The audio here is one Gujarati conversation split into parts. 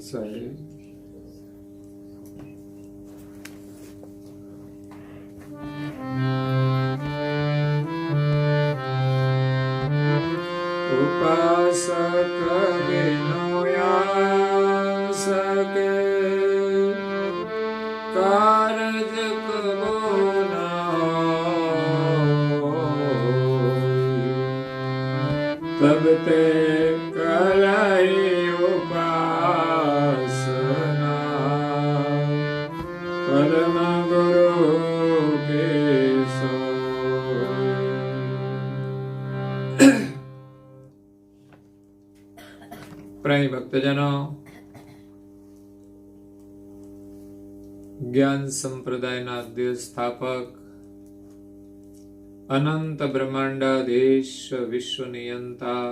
સાહેબ ઉપાસક બિનો સકે કારજ કબો તબ તે કરાઈ ઉપાસના પરમ ગુરુ કે સો। પ્રેમી ભક્તજનો, જ્ઞાન સંપ્રદાયના દિવ્ય સ્થાપક, અનંત બ્રહ્માંડાધીશ, વિશ્વ નિયંતા,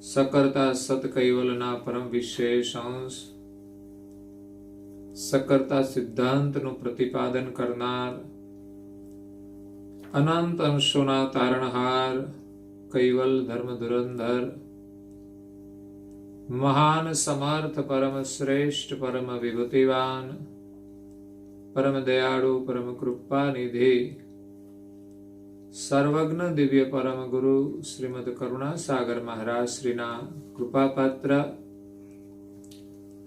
સકર્તા સત કૈવલના પરમ વિશેષ અંશ, સકર્તા સિદ્ધાંતનું પ્રતિપાદન કરનાર, અનંત અંશોના તારણહાર, કૈવલ ધર્મ ધુરંધર, મહાન સમર્થ, પરમ શ્રેષ્ઠ, પરમ વિભૂતિવાન, પરમ દયાળુ, પરમ કૃપા નિધિ, સર્વજ્ઞ દિવ્ય પરમ ગુરુ શ્રીમદ કરુણા સાગર મહારાજ શ્રીના કૃપાપાત્ર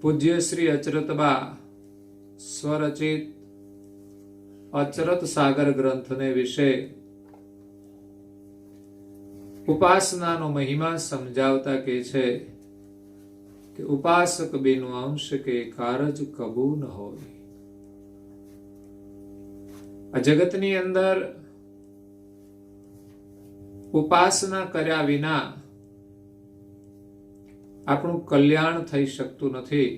પૂજ્ય શ્રી અચરતબા સ્વરચિત અચરત સાગર ગ્રંથને વિશે ઉપાસનાનો મહિમા સમજાવતા કહે છે કે ઉપાસક બેનું અંશ કે કારજ કબૂ ન હોય। આ જગતની અંદર ઉપાસના કર્યા વિના આપણું કલ્યાણ થઈ શકતું નથી।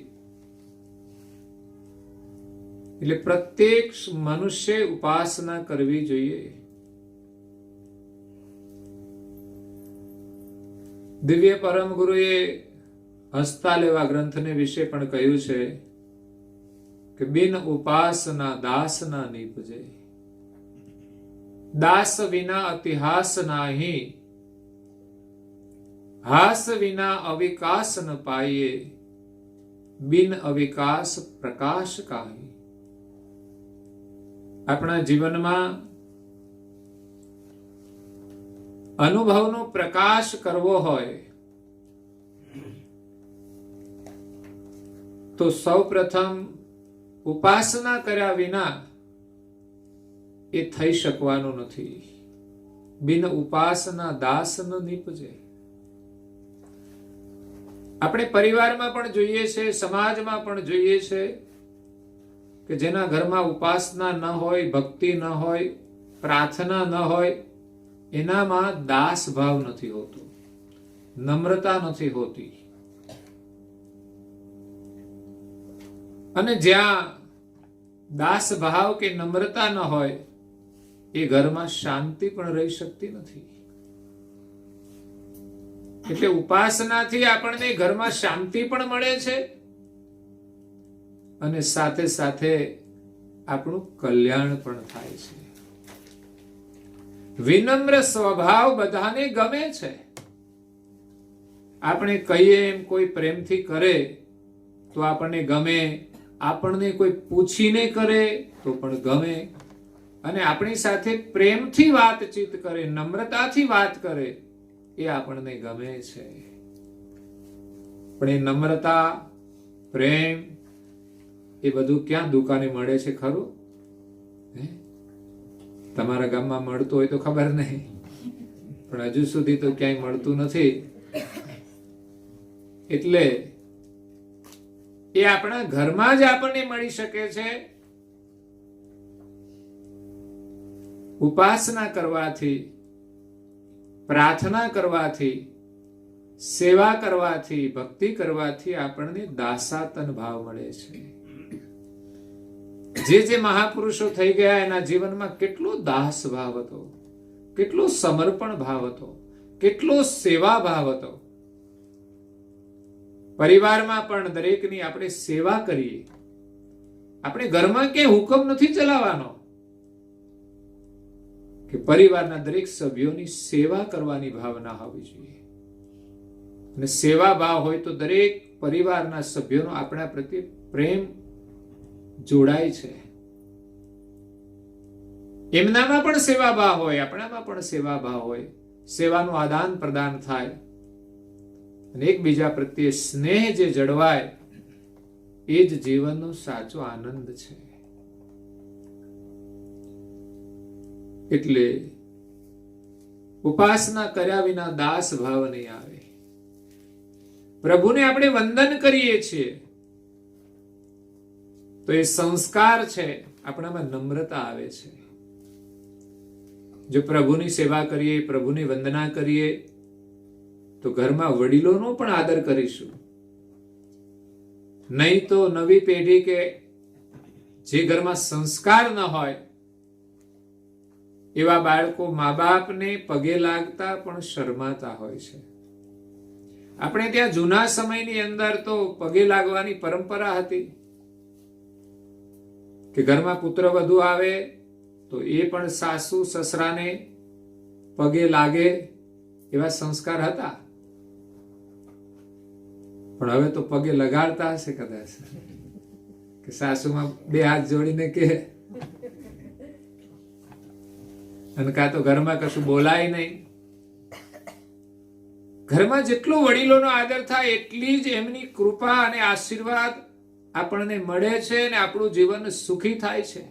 એટલે પ્રત્યેક મનુષ્ય ઉપાસના કરવી જોઈએ। દિવ્ય પરમ ગુરુએ હસ્તા લેવા ગ્રંથને વિશે પણ કહ્યું છે કે બિન ઉપાસના દાસ ના નીપજે, દાસ વિના અતિહાસ નાહી, હાસ વિના અવિકાસ ન પાઈએ, બિન અવિકાસ પ્રકાશ કાહી। આપણા જીવનમાં અનુભવનો પ્રકાશ કરવો હોય તો સૌ પ્રથમ ઉપાસના કર્યા વિના એ થઈ શકવાનું નથી। બિન ઉપાસના દાસ ન નીપજે। આપણે પરિવારમાં પણ જોઈએ છે, સમાજમાં પણ જોઈએ છે કે જેના ઘરમાં ઉપાસના ન હોય, ભક્તિ ન હોય, પ્રાર્થના ન હોય, એનામાં દાસ ભાવ નથી હોતો, નમ્રતા નથી હોતી। અને જ્યાં દાસ ભાવ કે નમ્રતા ન હોય એ ઘરમાં શાંતિ પણ રહી શકતી નથી। એટલે ઉપાસનાથી આપણને ઘરમાં શાંતિ પણ મળે છે અને સાથે સાથે આપણું કલ્યાણ પણ થાય છે। વિનમ્ર સ્વભાવ બધાને ગમે છે। આપણે કહીએ એમ કોઈ પ્રેમથી કરે તો આપણને ગમે, આપણને કોઈ પૂછીને કરે તો પણ ગમે, અને આપણી સાથે પ્રેમથી વાતચીત કરે, નમ્રતાથી વાત કરે એ આપણને ગમે છે। પણ એ નમ્રતા, પ્રેમ એ બધું ક્યાં દુકાને મળે છે ખરું? તમારા ગામમાં મળતું હોય તો ખબર નહીં, પણ હજુ સુધી તો ક્યાંય મળતું નથી। એટલે એ આપણા ઘરમાં જ આપણને મળી શકે છે। ઉપાસના કરવાથી, પ્રાર્થના કરવાથી, સેવા કરવાથી, ભક્તિ કરવાથી આપણને દાસાતન ભાવ મળે છે। જે મહાપુરુષો થઈ ગયા એના જીવનમાં કેટલો દાસ ભાવ હતો, કેટલો સમર્પણ ભાવ હતો, કેટલો સેવા ભાવ હતો। પરિવારમાં પણ દરેકની આપણે સેવા કરીએ। આપણે ઘરમાં કે હુકમ નથી ચલાવવાનો કે પરિવારના દરેક સભ્યોની સેવા કરવાની ભાવના હોવી જોઈએ। અને સેવા ભાવ હોય તો દરેક પરિવારના સભ્યોનો આપણા પ્રત્યે પ્રેમ જોડાય છે. એમનામાં પણ સેવાભાવ હોય, આપણામાં પણ સેવાભાવ હોય, સેવાનું આદાન પ્રદાન થાય અને એકબીજા પ્રત્યે સ્નેહ જે જળવાય એ જ જીવનનો સાચો આનંદ છે. એટલે ઉપાસના કર્યા વિના દાસ ભાવ નહીં આવે. પ્રભુને આપણે વંદન કરીએ છીએ તો એ સંસ્કાર છે, આપણામાં નમ્રતા આવે છે. જો પ્રભુની સેવા કરીએ, પ્રભુની વંદના કરીએ તો ઘરમાં વડીલોનો પણ આદર કરીશું. નહીં તો નવી પેઢી કે જે ઘરમાં સંસ્કાર ન હોય એવા બાળકો મા બાપને પગે લાગતા પણ શરમાતા હોય છે. આપણે ત્યાં જૂના સમયની અંદર તો પગે લાગવાની પરંપરા હતી કે ઘરમાં પુત્ર વધુ આવે તો એ પણ સાસુ સસરાને પગે લાગે, એવા સંસ્કાર હતા. પણ હવે તો પગે લગાડતા હશે કદાચ કે સાસુમાં બે હાથ જોડીને કે, અને કાં તો ઘરમાં કશું બોલાય નહીં. ઘરમાં જેટલો વડીલોનો આદર થાય એટલી જ એમની કૃપા અને આશીર્વાદ આપણને મળે છે અને આપણું જીવન સુખી થાય છે.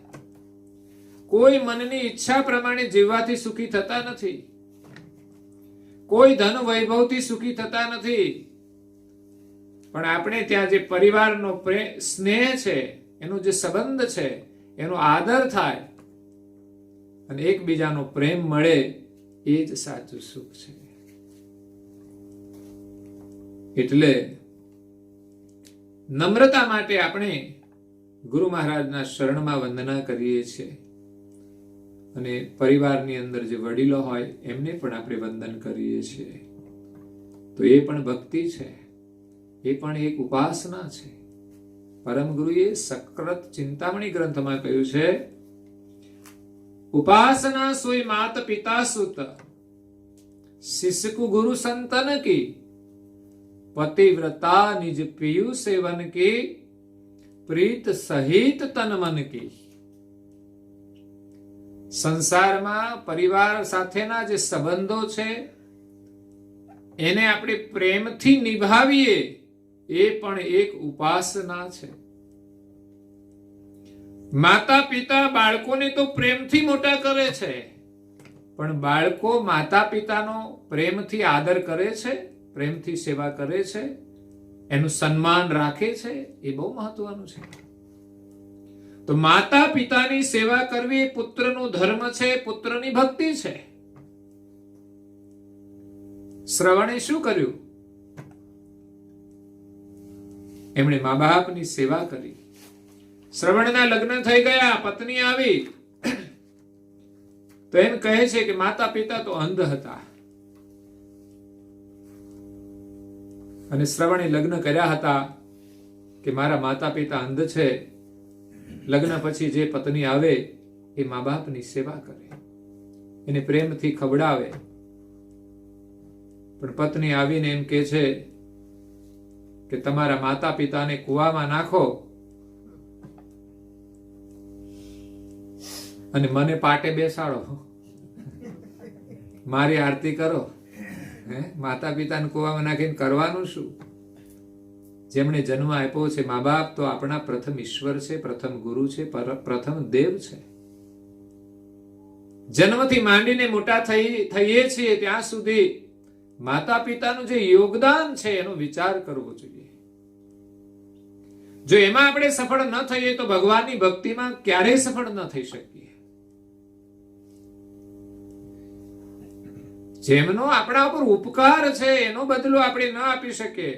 કોઈ મનની ઈચ્છા પ્રમાણે જીવવાથી સુખી થતા નથી. કોઈ ધન વૈભવથી સુખી થતા નથી. પણ આપણે ત્યાં જે પરિવારનો સ્નેહ છે, એનો જે સંબંધ છે, એનો આદર થાય અને એકબીજાનો પ્રેમ મળે, એ જ સાચું સુખ છે. એટલે નમ્રતા માટે આપણે ગુરુ મહારાજના શરણમાં વંદના કરીએ છીએ અને પરિવારની અંદર જે વડીલો હોય એમને પણ આપણે વંદન કરીએ છીએ. તો એ પણ ભક્તિ છે, એ પણ એક ઉપાસના છે. પરમ ગુરુએ સક્રત ચિંતામણી ગ્રંથમાં કહ્યું છે, ઉપાસના સોઈ માત પિતા સુત, શિષ્યકુ ગુરુ સંતન કી, પતિવ્રતા નિજ પિયુ સેવન કી, પ્રીત સહિત તન મન કી. સંસારમાં પરિવાર સાથેના જે સંબંધો છે એને આપણે પ્રેમથી નિભાવીએ, એ પણ એક ઉપાસના છે. માતા પિતા બાળકોને તો પ્રેમથી મોટા કરે છે, પણ બાળકો માતા પિતાનો પ્રેમથી આદર કરે છે, પ્રેમથી સેવા કરે છે, એનું સન્માન રાખે છે, એ બહુ મહત્વનું છે. તો માતા પિતાની સેવા કરવી એ પુત્રનો ધર્મ છે, પુત્રની ભક્તિ છે. શ્રવણે શું કર્યું? એમણે મા બાપની સેવા કરી. શ્રવણના લગ્ન થઈ ગયા, પત્ની આવી તો એમ કહે છે કે માતા પિતા તો અંધ હતા અને શ્રવણે લગ્ન કર્યા હતા કે મારા માતા પિતા અંધ છે. લગ્ન પછી જે પત્ની આવે એ મા બાપની સેવા કરે, એને પ્રેમથી ખવડાવે. પણ પત્ની આવીને એમ કે છે કે તમારા માતા પિતાને કૂવામાં નાખો અને મને પાટે બેસાડો, મારી આરતી કરો. માતા પિતાને કૂવામાં નાખીને કરવાનું શું? જેમણે જન્મ આપ્યો છે, મા બાપ તો આપણા પ્રથમ ઈશ્વર છે, પ્રથમ ગુરુ છે, પ્રથમ દેવ છે. જન્મથી માંડીને મોટા થઈએ છીએ ત્યાં સુધી માતા પિતાનું જે યોગદાન છે એનો વિચાર કરવો જોઈએ. જો એમાં આપણે સફળ ન થઈએ તો ભગવાનની ભક્તિમાં ક્યારેય સફળ ન થઈ શકીએ. જેમનો આપણા ઉપર ઉપકાર છે એનો બદલો આપણે ન આપી શકીએ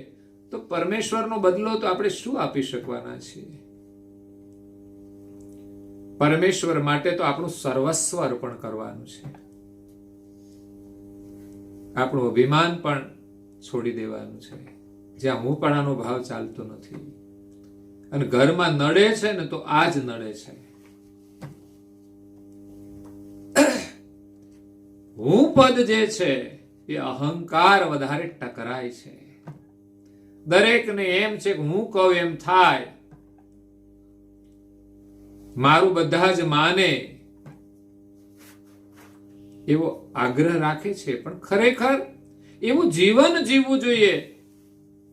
તો પરમેશ્વરનો બદલો તો આપણે શું આપી શકવાના છીએ? પરમેશ્વર માટે તો આપણું સર્વસ્વ અર્પણ કરવાનું છે. આપણું અભિમાન પણ છોડી દેવાનું છે. જ્યાં હુંપણાનો ભાવ ચાલતો નથી અને ઘરમાં નડે છે ને તો આ જ નડે છે. હું પદ જે છે એ અહંકાર વધારે ટકરાય છે. દરેકને એમ છે કે હું કહું એમ થાય, મારું બધા જ માને, એવો આગ્રહ રાખે છે. પણ ખરેખર એવું જીવન જીવવું જોઈએ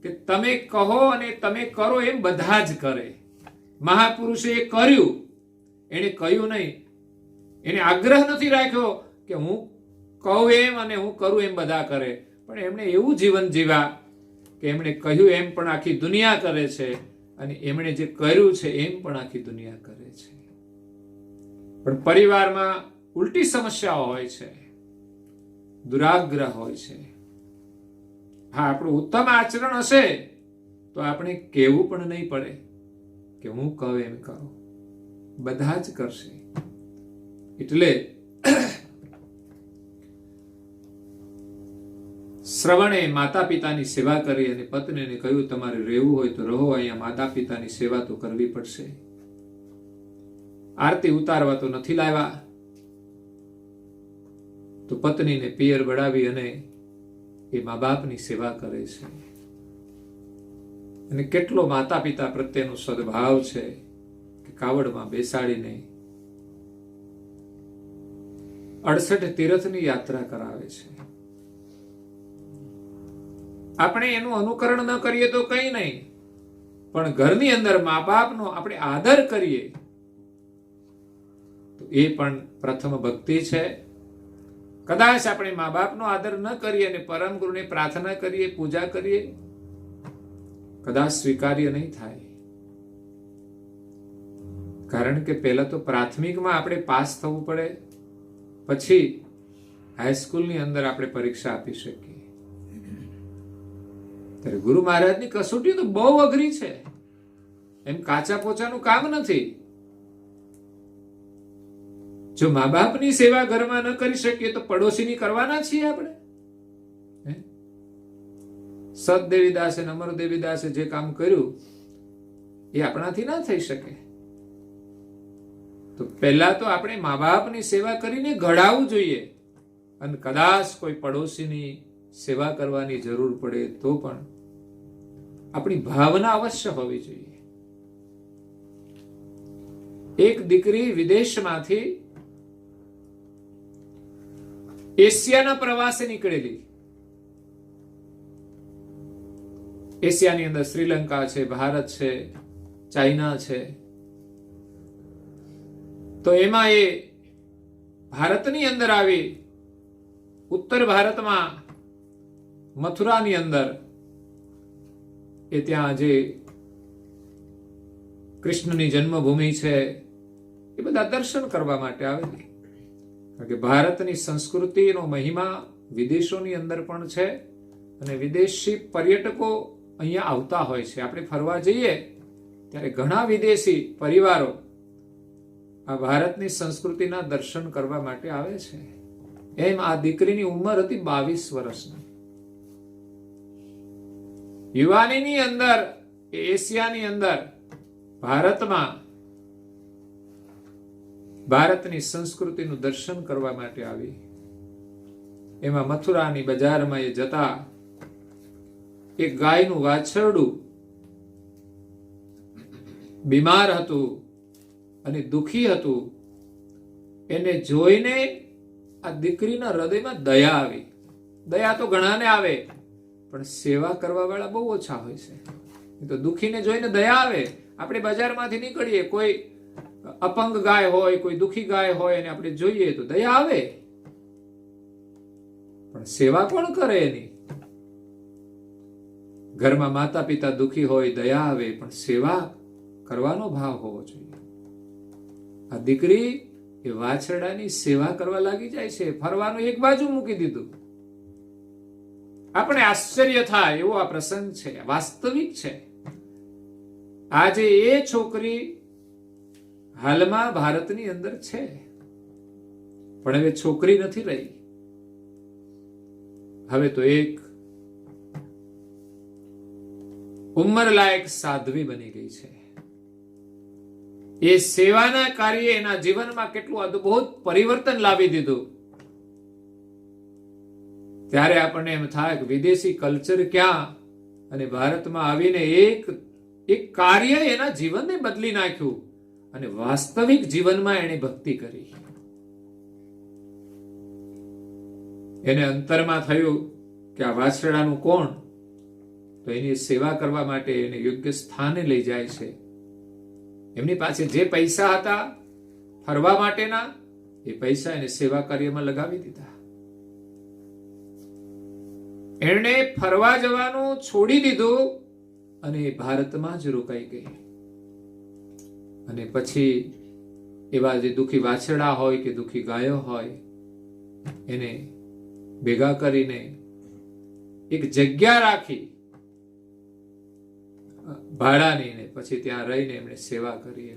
કે તમે કહો અને તમે કરો એમ બધા જ કરે. મહાપુરુષે એ કર્યું, એને કહ્યું નહીં, એને આગ્રહ નથી રાખ્યો કે હું કહું એમ અને હું કરું એમ બધા કરે, પણ એમણે એવું જીવન જીવ્યા કે એમણે કહ્યું એમ પણ આખી દુનિયા કરે છે, અને એમણે જે કર્યું છે એમ પણ આખી દુનિયા કરે છે. પણ પરિવારમાં ઉલટી સમસ્યાઓ હોય છે, દુરાગ્રહ હોય છે. હા, આપણું ઉત્તમ આચરણ હશે તો આપણે કહેવું પણ નહીં પડે કે હું કહું એમ કરો, બધા જ કરશે. એટલે શ્રવણે માતા પિતાની સેવા કરી અને પત્નીને કહ્યું, તમારે રહેવું હોય તો રહો, અહીંયા માતા પિતાની સેવા તો કરવી પડશે. આરતી ઉતારવા તો નથી લાવ્યા. તો પત્નીને પિયર બળાવી અને એ મા બાપની સેવા કરે છે. અને કેટલો માતા પિતા પ્રત્યેનો સદભાવ છે કે કાવડમાં બેસાડીને 68 તીર્થની યાત્રા કરાવે છે. આપણે એનું અનુકરણ ન કરીએ તો કંઈ નહીં, પણ ઘરની અંદર મા બાપનો આપણે આદર કરીએ તો એ પણ પ્રથમ ભક્તિ છે. કદાચ આપણે મા બાપનો આદર ન કરીએ અને પરમ ગુરુને પ્રાર્થના કરીએ, પૂજા કરીએ, કદાચ સ્વીકાર્ય નહીં થાય. કારણ કે પહેલા તો પ્રાથમિકમાં આપણે પાસ થવું પડે, પછી હાઈસ્કૂલની અંદર આપણે પરીક્ષા આપી શકીએ. ત્યારે ગુરુ મહારાજની કસોટી તો બહુ અઘરી છે, એમ કાચા પોચાનું કામ નથી. જો મા બાપની સેવા ઘરમાં ન કરી શકીએ તો પડોશીની કરવાના છીએ આપણે. સત દેવીદાસ અને અમર દેવીદાસે જે કામ કર્યું એ આપણાથી ના થઈ શકે. તો પહેલા તો આપણે મા બાપની સેવા કરીને ઘડાવવું જોઈએ, અને કદાચ કોઈ પડોશીની સેવા કરવાની જરૂર પડે તો પણ આપણી ભાવના અવશ્ય હોવી જોઈએ. એક દીકરી વિદેશમાંથી એશિયાના પ્રવાસે નીકળેલી. એશિયાની અંદર શ્રીલંકા છે, ભારત છે, ચાઇના છે. તો એમાં એ ભારતની અંદર આવી, ઉત્તર ભારતમાં મથુરાની અંદર એ ત્યાં જે કૃષ્ણની જન્મભૂમિ છે એ બધા દર્શન કરવા માટે આવેલી. કારણ કે ભારતની સંસ્કૃતિનો મહિમા વિદેશોની અંદર પણ છે, અને વિદેશી પર્યટકો અહીંયા આવતા હોય છે. આપણે ફરવા જઈએ ત્યારે ઘણા વિદેશી પરિવારો આ ભારતની સંસ્કૃતિના દર્શન કરવા માટે આવે છે. એમ આ દીકરીની ઉંમર હતી 22 વર્ષની. યુવાનીની અંદર એશિયાની અંદર ભારતમાં ભારતની સંસ્કૃતિનું દર્શન કરવા માટે આવી. એમાં મથુરાની બજારમાં એ જતા એક ગાયનું વાછરડું બીમાર હતું અને દુખી હતું. એને જોઈને આ દીકરીના હૃદયમાં દયા આવી. દયા તો ઘણાને આવે, પણ સેવા કરવા વાળા બહુ ઓછા હોય છે. તો દુખીને જોઈને દયા આવે. આપણે બજારમાંથી નીકળીએ, કોઈ અપંગ ગાય હોય, કોઈ દુખી ગાય હોય, અને આપણે જોઈએ તો દયા આવે, પણ સેવા કોણ કરે એની? ઘરમાં માતા પિતા દુખી હોય, દયા આવે, પણ સેવા કરવાનો ભાવ હોવો જોઈએ. આ દીકરી એ વાછરડાની સેવા કરવા લાગી જાય છે. ફરવાનું એક બાજુ મૂકી દીધું. આપણે આશ્ચર્ય થાય એવો આ પ્રસંગ છે, વાસ્તવિક છે. આજે એ છોકરી હાલમાં ભારતની અંદર છે, પણ હવે છોકરી નથી રહી. હવે તો એક ઉંમરલાયક સાધ્વી બની ગઈ છે. એ સેવાના કાર્યે એના જીવનમાં કેટલું અદ્ભુત પરિવર્તન લાવી દીધું. ત્યારે આપણને એમ થાય કે વિદેશી કલ્ચર ક્યાં અને ભારતમાં આવીને એક કાર્ય એના જીવનને બદલી નાખ્યું અને વાસ્તવિક જીવનમાં એણે ભક્તિ કરી. એને અંતરમાં થયું કે આ વાછરડાનું કોણ, તો એની સેવા કરવા માટે એને યોગ્ય સ્થાને લઈ જાય છે. એમની પાસે જે પૈસા હતા ફરવા માટેના, એ પૈસા એને સેવા કાર્યમાં લગાવી દીધા. એણે ફરવા જવાનું છોડી દીધું અને ભારતમાં જ રોકાઈ ગઈ. અને પછી એવા જે દુઃખી વાછરડા હોય કે દુઃખી ગાયો હોય એને ભેગા કરીને એક જગ્યા રાખી ભાડાની, ને પછી ત્યાં રહીને એમણે સેવા કરી.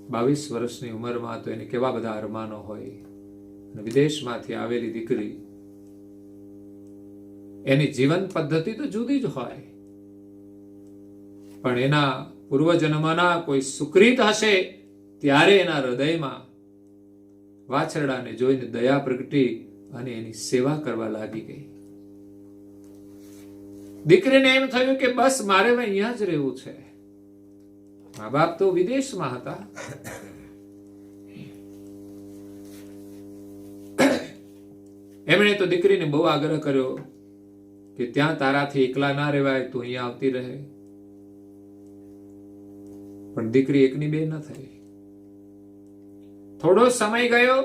22 વર્ષની ઉંમરમાં તો એને કેવા બધા અરમાનો હોય. અને વિદેશમાંથી આવેલી દીકરી, એની જીવન પદ્ધતિ તો જુદી જ હોય, પણ એના પૂર્વજન્મના કોઈ સુકૃત હશે ત્યારે એના હૃદયમાં વાછરડાને જોઈને દયા પ્રગટી અને એની સેવા કરવા લાગી ગઈ. દીકરીને એમ થયું કે બસ મારે અહીંયા જ રહેવું છે. મા બાપ તો વિદેશમાં હતા. એમણે તો દીકરીને બહુ આગ્રહ કર્યો કે ત્યાં તારાથી એકલા ના રહેવાય, તું અહીંયા આવતી રહે. પણ દીકરી એકની બે ન થઈ. થોડો સમય ગયો,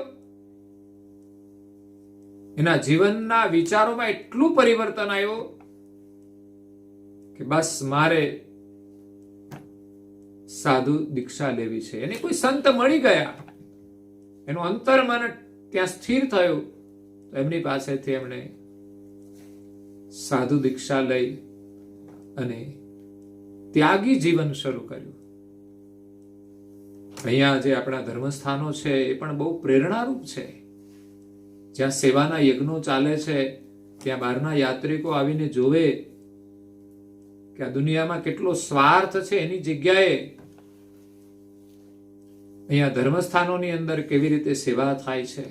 એના જીવનના વિચારોમાં એટલું પરિવર્તન આવ્યું કે બસ મારે સાધુ દીક્ષા લેવી છે. એને કોઈ સંત મળી ગયા, એનું અંતર મન ત્યાં સ્થિર થયું. એમની પાસેથી એમણે સાધુ દીક્ષા લઈ અને ત્યાગી જીવન શરૂ કર્યું. અહીંયા જે આપણા ધર્મસ્થાનો છે એ પણ બહુ પ્રેરણારૂપ છે. જ્યાં સેવાના યજ્ઞો ચાલે છે, ત્યાં બહારના યાત્રિકો આવીને જોવે કે આ દુનિયામાં કેટલો સ્વાર્થ છે, એની જગ્યાએ અહીંયા ધર્મસ્થાનોની અંદર કેવી રીતે સેવા થાય છે.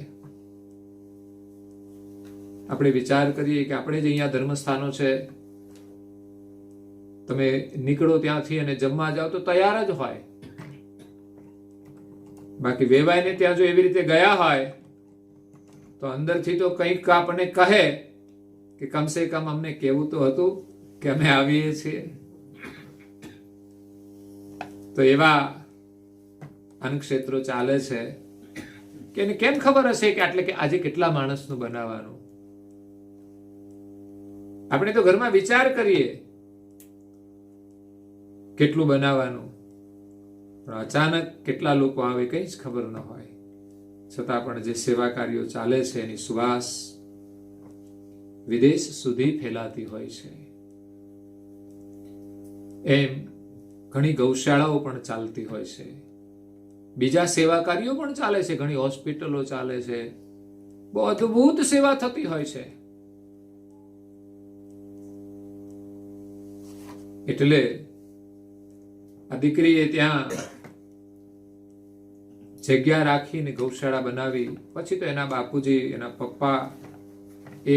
આપણે વિચાર કરીએ કે આપણે જ અહીંયા ધર્મસ્થાનો છે, તમે નીકળો ત્યાંથી અને જમવા જાઓ તો તૈયાર જ હોય. બાકી વેવાઈને ત્યાં જો એવી રીતે ગયા હોય તો અંદરથી તો કંઈક આપણને કહે કે કમસે કમ અમને કેવું તો હતું કે અમે આવીએ છીએ. તો એવા અન્નક્ષેત્રો ચાલે છે કે એને કેમ ખબર હશે કે એટલે કે આજે કેટલા માણસનું બનાવવાનું. આપણે તો ઘરમાં વિચાર કરીએ કેટલું બનાવવાનું, પણ અચાનક કેટલા લોકો આવે કઈ જ ખબર ન હોય. છતાં પણ જે સેવા કાર્યો ચાલે છે એની સુવાસ વિદેશ સુધી ફેલાતી હોય છે. એમ ઘણી ગૌશાળાઓ પણ ચાલતી હોય છે, બીજા સેવા કાર્યો પણ ચાલે છે, ઘણી હોસ્પિટલો ચાલે છે, બહુ અદ્ભુત સેવા થતી હોય છે. એટલે આ દીકરીએ ત્યાં જગ્યા રાખીને ગૌશાળા બનાવી. પછી તો એના બાપુજી, એના પપ્પા એ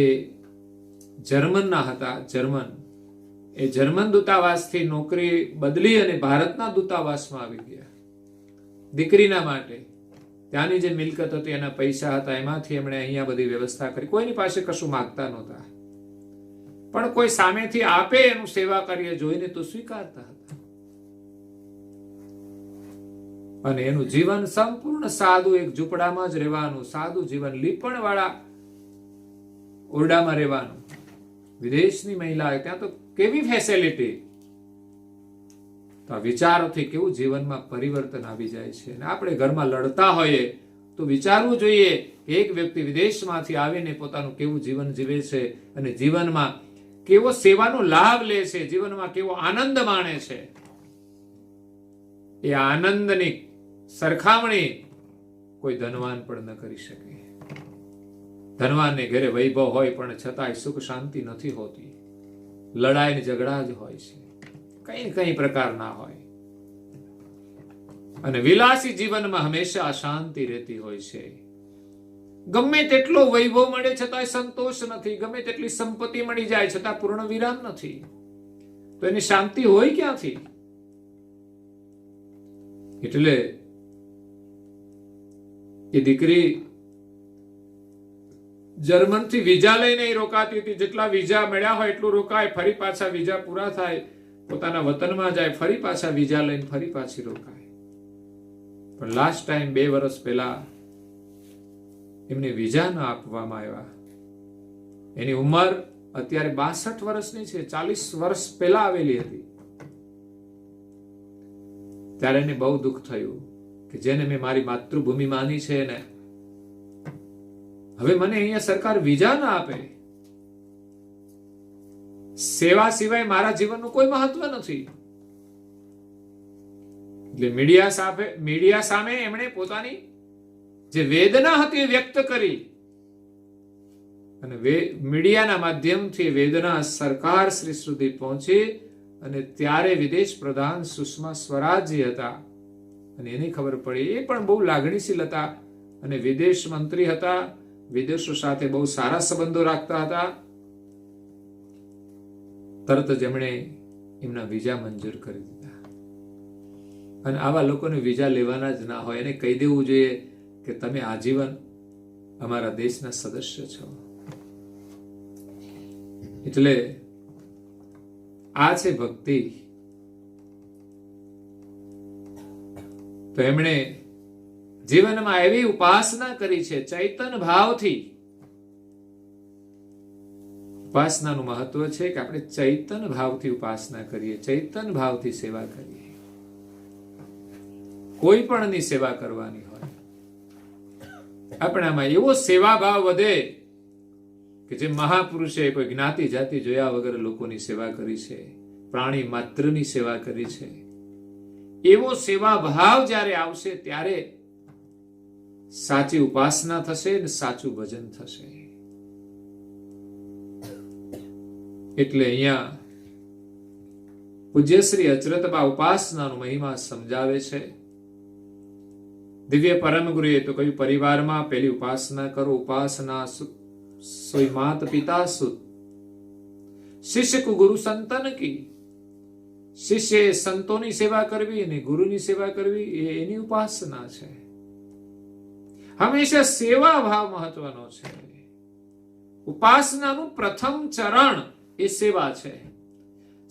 જર્મનના હતા. એ જર્મન દૂતાવાસથી નોકરી બદલી અને ભારતના દૂતાવાસમાં આવી ગયા. દીકરીના માટે ત્યાંની જે મિલકત હતી, એના પૈસા હતા, એમાંથી એમણે અહીંયા બધી વ્યવસ્થા કરી. કોઈની પાસે કશું માંગતા નહોતા, પણ કોઈ સામેથી આપે એનું સેવા કાર્ય જોઈને તો સ્વીકારતા હતા. અને એનું જીવન સંપૂર્ણ સાદું, એક ઝૂંપડામાં જ રહેવાનું, સાદું જીવન, લીપણ વાળા ઓરડામાં રહેવાનું. વિદેશની મહિલા, ત્યાં તો કેવી ફેસિલિટી. તો આ વિચારોથી કેવું જીવનમાં પરિવર્તન આવી જાય છે. અને આપણે ઘરમાં લડતા હોઈએ તો વિચારવું જોઈએ એક વ્યક્તિ વિદેશમાંથી આવીને પોતાનું કેવું જીવન જીવે છે અને જીવનમાં કેવો સેવાનો લાભ લે છે, જીવનમાં કેવો આનંદ માણે છે. એ આનંદની સરખામણી કોઈ ધનવાન પણ ન કરી શકે. ધનવાનને ઘરે વૈભવ હોય પણ છતાંય સુખ શાંતિ નથી હોતી. લડાઈ ને ઝઘડા જ હોય છે, કઈ ને કઈ પ્રકારના હોય. અને વિલાસી જીવનમાં હંમેશા અશાંતિ રહેતી હોય છે. ગમે તેટલો વૈભવ મળે છતાંય સંતોષ નથી, ગમે તેટલી સંપત્તિ મળી જાય છતાં પૂર્ણ વિરામ નથી, તો એની શાંતિ હોય ક્યાંથી? એટલે એ દીકરી જર્મનથી વિઝા લઈને રોકાતી હતી. જેટલા વિઝા મળ્યા હોય એટલું રોકાય, ફરી પાછા વિઝા પૂરા થાય, પોતાના વતનમાં જાય, ફરી પાછા વિઝા લઈને ફરી પાછી રોકાય. પણ લાસ્ટ ટાઈમ 2 વર્ષ પહેલા એમને વિઝા ન આપવામાં આવ્યા. એની ઉંમર અત્યારે 62 વર્ષની છે, 40 વર્ષ પહેલા આવેલી હતી. ત્યારે એને બહુ દુઃખ થયું કે જેને મેં મારી માતૃભૂમિ માની છે ને હવે મને અહીંયા સરકાર વિઝા ના આપે. સેવા સિવાય મારા જીવનનું કોઈ મહત્વ નથી. એટલે મીડિયા સામે એમણે પોતાની જે વેદના હતી એ વ્યક્ત કરી, અને મીડિયાના માધ્યમથી વેદના સરકાર શ્રી સુધી પહોંચી. અને ત્યારે વિદેશ પ્રધાન સુષ્મા સ્વરાજજી હતા, અને એને ખબર પડી. એ પણ બહુ લાગણીશીલ હતા અને વિદેશ મંત્રી હતા, વિદેશો સાથે બહુ સારા સંબંધો રાખતા હતા. તરત જ એમણે એમના વિઝા મંજૂર કરી દીધા. અને આવા લોકોને વિઝા લેવાના જ ના હોય, એને કહી દેવું જોઈએ કે તમે આજીવન અમારા દેશના સદસ્ય છો. એટલે આ છે ભક્તિ. તો એમણે જીવનમાં એવી ઉપાસના કરી છે ચૈતન ભાવથી. ઉપાસનાનું મહત્વ છે કે આપણે ચૈતન ભાવથી ઉપાસના કરીએ, ચૈતન ભાવથી સેવા કરીએ. કોઈ પણની સેવા કરવાની હોય, આપણામાં એવો સેવા ભાવ વધે કે જે મહાપુરુષે કોઈ જ્ઞાતિ જાતિ જોયા વગર લોકોની સેવા કરી છે, પ્રાણી માત્રની સેવા કરી છે. એવો સેવા ભાવ જ્યારે આવશે ત્યારે સાચી ઉપાસના થશે ને સાચું ભજન થશે. એટલે અહીંયા પૂજ્ય શ્રી અચરતબા ઉપાસનાનો મહિમા સમજાવે છે. દિવ્ય પરમ ગુરુએ તો કહ્યું, પરિવારમાં પહેલી ઉપાસના કરો. ઉપાસના સોઈ માત પિતા સુત, શિષ્ય કુ ગુરુ સંતન કી. શિષ્ય સંતોની સેવા કરવી અને ગુરુની સેવા કરવી એ એની ઉપાસના છે. હંમેશા સેવા ભાવ મહત્વનો છે. ઉપાસનાનું પ્રથમ ચરણ એ સેવા છે.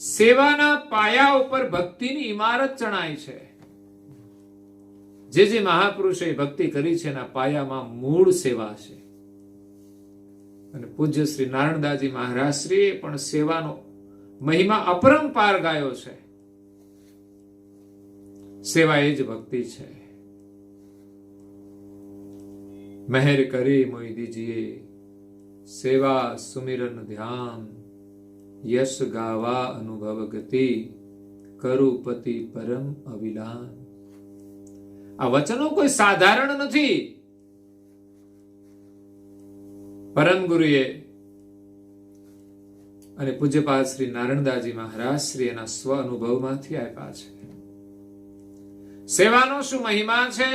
સેવાના પાયા ઉપર ભક્તિની ઇમારત ચણાય છે. જે મહાપુરુષોએ ભક્તિ કરી છે એના પાયામાં મૂળ સેવા છે. અને પૂજ્ય શ્રી નારાયણદાસજી મહારાજ શ્રીએ પણ સેવાનો મહિમા અપરંપાર ગાયો છે. સેવા એ જ ભક્તિ છે. મહેર કરી મોઈ દીજીએ, સેવા સુમિરન ધ્યાન, યશ ગાવા અનુભવ ગતિ, કરુપતિ પરમ અવિલાન. આ વચનો કોઈ સાધારણ નથી. પરમ ગુરુએ અને પૂજ્યપાદ શ્રી નારાયણદાસજી મહારાજ શ્રી એના સ્વ અનુભવમાંથી આપ્યા છે. સેવાનો શું મહિમા છે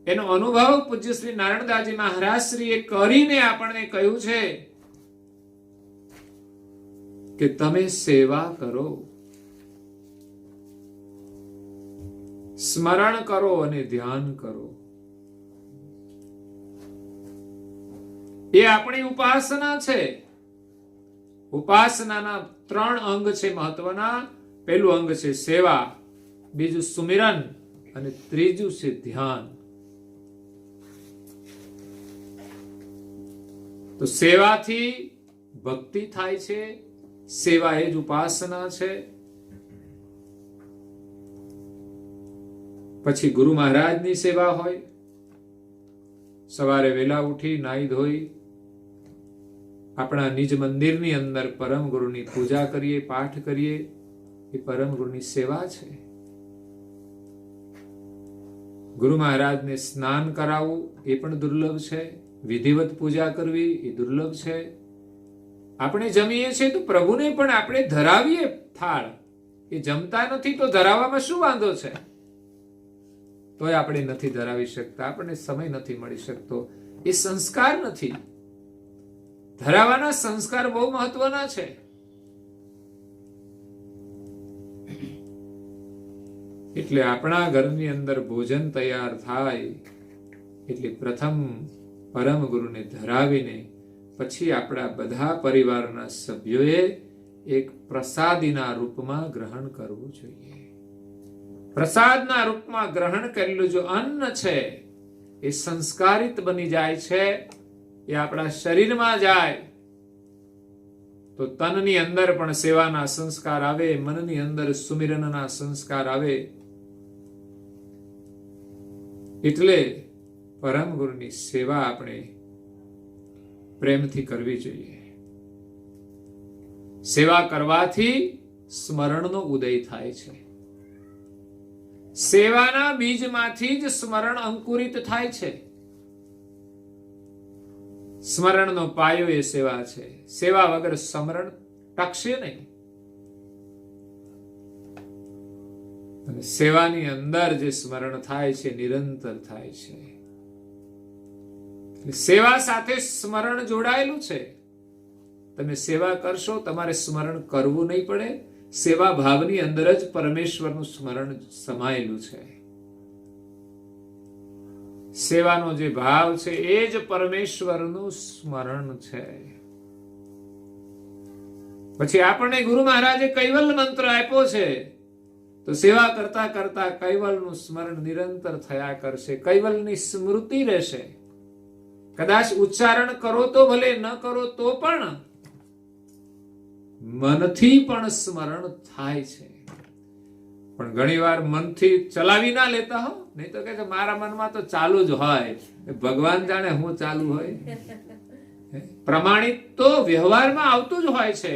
એનો અનુભવ પૂજ્ય શ્રી નારાયણદાસજી મહારાજ શ્રીએ કરીને આપણને કહ્યું છે કે તમે સેવા કરો, સ્મરણ કરો અને ધ્યાન કરો. એ આપણી ઉપાસના છે. ઉપાસનાના 3 અંગ છે મહત્વના. પહેલું અંગ છે સેવા, બીજું સુમિરન અને ત્રીજું છે ધ્યાન. તો સેવાથી ભક્તિ થાય છે. સેવા એ જ ઉપાસના છે. પછી ગુરુ મહારાજની સેવા હોય. સવારે વહેલા ઉઠી નાહી ધોઈ આપણા નિજ મંદિરની અંદર પરમ ગુરુની પૂજા કરીએ, પાઠ કરીએ, એ પરમ ગુરુની સેવા છે. ગુરુ મહારાજને સ્નાન કરાવવું એ પણ દુર્લભ છે. વિધિવત પૂજા કરવી એ દુર્લભ છે. આપણે જમીએ છીએ તો પ્રભુને પણ આપણે ધરાવીએ થાળ. એ જમતા નથી તો ધરાવવામાં શું વાંધો છે? તોય આપણે નથી ધરાવી શકતા, આપણને સમય નથી મળી શકતો. એ સંસ્કાર નથી. ધરાવાના સંસ્કાર બહુ મહત્વના છે. એટલે આપણા ઘરની અંદર ભોજન તૈયાર થાય એટલે પ્રથમ પરમ ગુરુને ધરાવીને પછી આપણા બધા પરિવારના સભ્યોએ એક પ્રસાદીના રૂપમાં ગ્રહણ કરવું જોઈએ. પ્રસાદના રૂપમાં ગ્રહણ કરેલું જો અન્ન છે એ સંસ્કારિત બની જાય છે, એ આપણા શરીરમાં જાય તો તનની અંદર પણ સેવાના સંસ્કાર આવે, મનની અંદર સુમિરનના સંસ્કાર આવે. એટલે પરમ ગુરુની સેવા આપણે પ્રેમથી કરવી જોઈએ. સેવા કરવાથી સ્મરણનો ઉદય થાય છે. સેવાના બીજમાંથી જ સ્મરણ અંકુરિત થાય છે. સ્મરણનો પાયો એ સેવા છે. સેવા વગર સ્મરણ ટકશે નહીં. અને સેવાની અંદર જે સ્મરણ થાય છે નિરંતર થાય છે. સેવા સાથે સ્મરણ જોડાયેલું છે. તમે સેવા કરશો, તમારે સ્મરણ કરવું નહીં પડે. સેવા ભાવની અંદર જ પરમેશ્વરનું સ્મરણ સમાયેલું છે. સેવાનો જે ભાવ છે એ જ પરમેશ્વરનું સ્મરણ છે. પછી આપણને ગુરુ મહારાજે કૈવલ્ય મંત્ર આપ્યો છે, તો સેવા કરતા કરતા કૈવલનું સ્મરણ નિરંતર થયા કરશે. કૈવલની સ્મૃતિ રહેશે. કદાચ ઉચ્ચારણ કરો તો ભલે, ન કરો તો પણ મનથી પણ સ્મરણ થાય છે. પણ ઘણી વાર મનથી ચલાવી ના લેતા હો, નહીં તો કે મારા મનમાં તો ચાલુ જ હોય. ભગવાન જાણે હું ચાલુ હોય. પ્રમાણિત તો વ્યવહારમાં આવતું જ હોય છે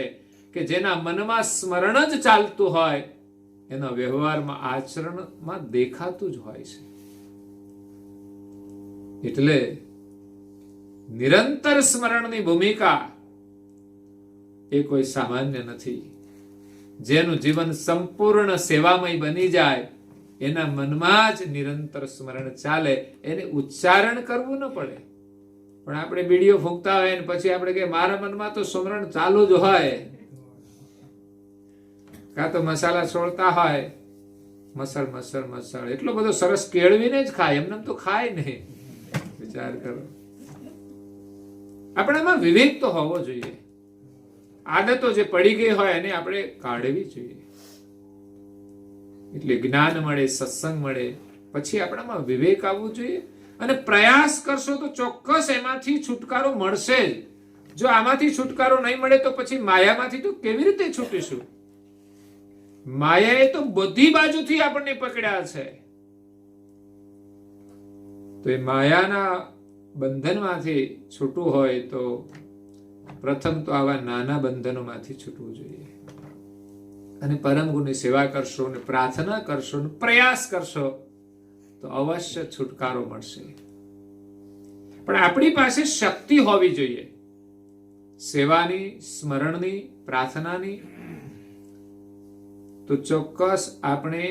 કે જેના મનમાં સ્મરણ જ ચાલતું હોય એના વ્યવહારમાં આચરણમાં દેખાતું જ હોય છે. એટલે નિરંતર સ્મરણની ભૂમિકા એ કોઈ સામાન્ય નથી. જેનું જીવન સંપૂર્ણ સેવામય બની જાય એના મનમાં જ નિરંતર સ્મરણ ચાલે, એને ઉચ્ચારણ કરવું ન પડે. પણ આપણે બીડીઓ ફૂંકતા હોય ને પછી આપણે કે મારા મનમાં તો સ્મરણ ચાલુ જ હોય. કાં તો મસાલા છોડતા હોય, મસળ મસળ મસળ, એટલો બધો સરસ કેળવીને જ ખાય, એમને તો ખાય નહીં. વિચાર કરો. આપણામાં વિવેક તો હોવો જોઈએ. આદતો જે પડી ગઈ હોય એને આપણે કાઢવી જોઈએ. એટલે જ્ઞાન મળે, સત્સંગ મળે, પછી આપણામાં વિવેક આવવું જોઈએ. અને પ્રયાસ કરશો તો ચોક્કસ એમાંથી છુટકારો મળશે જ. જો આમાંથી છુટકારો નહીં મળે તો પછી માયામાંથી તો કેવી રીતે છૂટીશું? માયાએ તો બધી બાજુથી આપણને પકડ્યા છે. તો એ માયાના બંધનમાંથી છૂટવું હોય તો પ્રથમ તો આવા નાના બંધનોમાંથી છૂટવું જોઈએ. અને પરમ ગુરુની સેવા કરશો ને પ્રાર્થના કરશો ને પ્રયાસ કરશો તો અવશ્ય છુટકારો મળશે. પણ આપણી પાસે શક્તિ હોવી જોઈએ, સેવાની, સ્મરણની, પ્રાર્થનાની. તો ચોક્કસ આપણે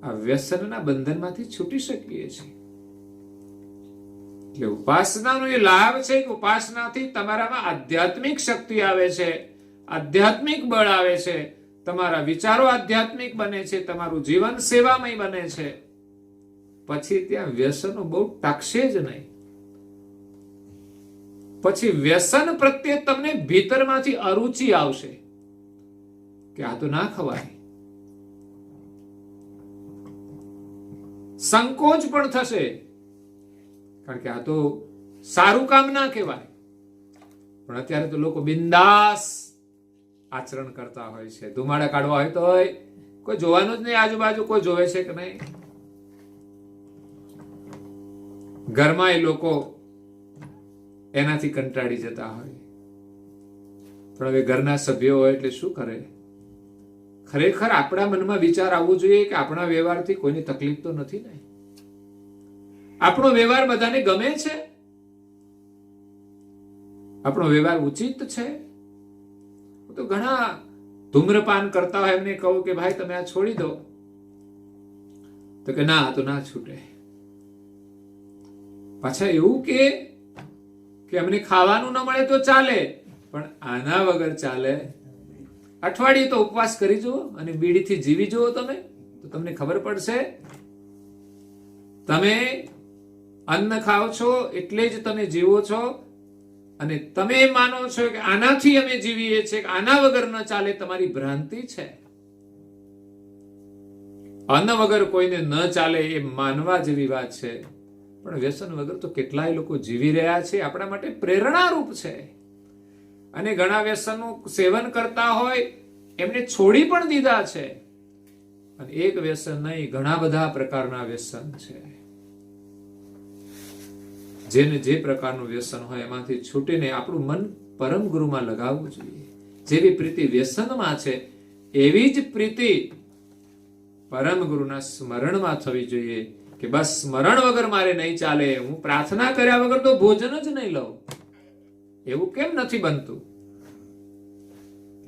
આ વ્યસનના બંધનમાંથી છૂટી શકીએ છીએ. એટલે ઉપાસનાનો એ લાભ છે કે ઉપાસનાથી તમારામાં આધ્યાત્મિક શક્તિ આવે છે, આધ્યાત્મિક બળ આવે છે, તમારા વિચારો આધ્યાત્મિક બને છે, તમારું જીવન સેવામય બને છે. પછી ત્યાં વ્યસનો બહુ ટકશે જ નહીં. પછી વ્યસન પ્રત્યે તમને ભીતરમાંથી અરુચિ આવશે કે આ તો ના ખવાય. સંકોચ પણ થશે કારણ કે આ તો સારું કામ ના કહેવાય. પણ અત્યારે તો લોકો બિંદાસ આચરણ કરતા હોય છે. ધુમાડા કાઢવા હોય તો કોઈ જોવાનું જ નહીં, આજુબાજુ કોઈ જોવે છે કે નહીં. ઘરમાં એ લોકો એનાથી કંટાળી જતા હોય, પણ હવે ઘરના સભ્યો હોય એટલે શું કરે? ખરેખર આપણા મનમાં વિચાર આવવો જોઈએ કે આપણા વ્યવહારથી કોઈની તકલીફ તો નથી ને? આપણો વ્યવહાર બધાને ગમે છે? આપણો વ્યવહાર ઉચિત છે? તો ઘણા ધૂમ્રપાન કરતા હોય એમને કહું કે ભાઈ તમે આ છોડી દો. તો કે ના, આ તો ના છૂટે. પાછા એવું કે અમને ખાવાનું ન મળે તો ચાલે, પણ આના વગર ચાલે. અઠવાડિયે તો ઉપવાસ કરી જુઓ અને બીડીથી જીવી જુઓ તમે, તો તમને ખબર પડશે. તમે અન્ન ખાઓ છો એટલે જ તમે જીવો છો, અને તમે એમ માનો છો કે આનાથી અમે જીવીએ છીએ, કે આના વગર ન ચાલે. તમારી ભ્રાંતિ છે. અન્ન વગર કોઈને ન ચાલે એ માનવા જેવી વાત છે, પણ વ્યસન વગર તો કેટલાય લોકો જીવી રહ્યા છે. આપણા માટે પ્રેરણારૂપ છે. અને ઘણા વ્યસનનું સેવન કરતા હોય એમને છોડી પણ દીધા છે. અને એક વ્યસન નહીં, ઘણા બધા પ્રકારના વ્યસન છે. જેને જે પ્રકારનું વ્યસન હોય એમાંથી છૂટીને આપણું મન પરમ ગુરુમાં લગાવવું જોઈએ. જેવી પ્રીતિ વ્યસનમાં છે એવી જ પ્રીતિ પરમ ગુરુના સ્મરણમાં થવી જોઈએ. કે બસ સ્મરણ વગર મારે નહીં ચાલે, હું પ્રાર્થના કર્યા વગર તો ભોજન જ નહીં લઉં. એવું કેમ નથી બનતું?